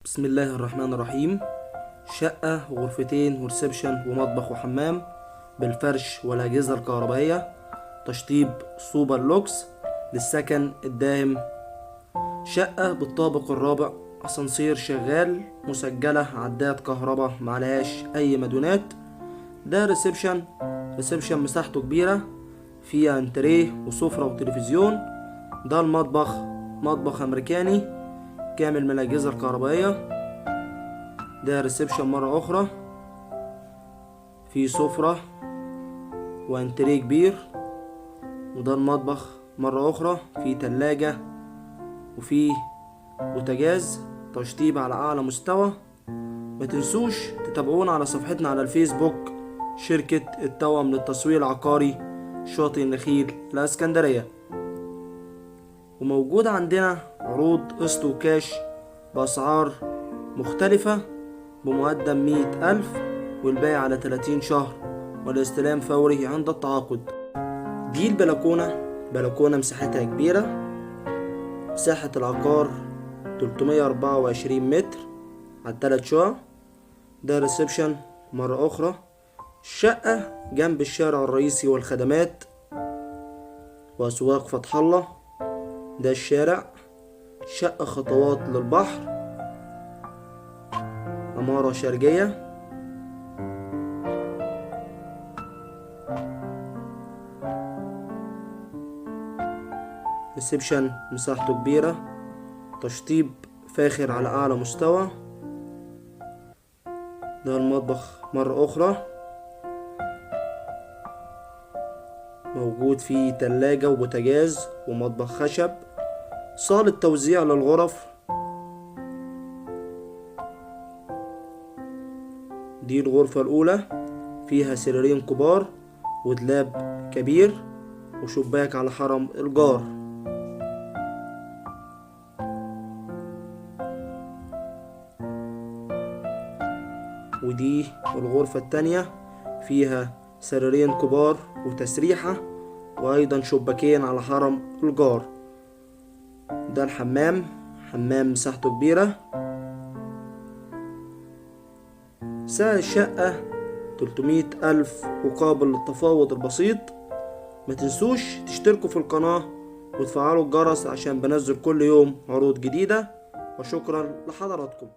بسم الله الرحمن الرحيم. شقة غرفتين وريسبشن ومطبخ وحمام بالفرش والأجهزة الكهربائية، تشطيب سوبر لوكس للسكن الدائم. شقة بالطابق الرابع، أسانسير شغال، مسجلة، عداد كهرباء معلهاش أي مدونات. ده ريسبشن مساحته كبيرة، فيها انتريه وسفرة وتلفزيون. ده المطبخ، مطبخ أمريكاني كامل من الأجهزة الكهربائية. ده ريسبشن مرة أخرى، في سفرة وانتريه كبير. وده المطبخ مرة أخرى، في تلاجة وفي بوتاجاز، تشطيب على أعلى مستوى. ما تنسوش تتابعونا على صفحتنا على الفيسبوك، شركة التوأم للتسويق العقاري شاطئ النخيل الإسكندرية. وموجود عندنا عروض قسط وكاش بأسعار مختلفة، بمقدم 100,000 والباقي على 30 شهر، والاستلام فوري عند التعاقد. دي بلكونة مساحتها كبيرة، مساحة العقار 324 متر على 3 شقق. ده ريسبشن مرة أخرى، الشقة جنب الشارع الرئيسي والخدمات وأسواق فتح الله. ده الشارع، شقة خطوات للبحر، عمارة شرقية. ريسبشن مساحته كبيرة، تشطيب فاخر على أعلى مستوى. ده المطبخ مرة أخرى، موجود فيه تلاجة وبوتاجاز ومطبخ خشب. صالة توزيع للغرف، دي الغرفة الأولى، فيها سريرين كبار ودلاب كبير وشباك على حرم الجار. ودي الغرفة التانية، فيها سريرين كبار وتسريحة، وأيضا شباكين على حرم الجار. ده الحمام، حمام مساحته كبيرة. سعر الشقة 300,000 وقابل للتفاوض البسيط. ما تنسوش تشتركوا في القناة وتفعلوا الجرس عشان بنزل كل يوم عروض جديدة. وشكرا لحضراتكم.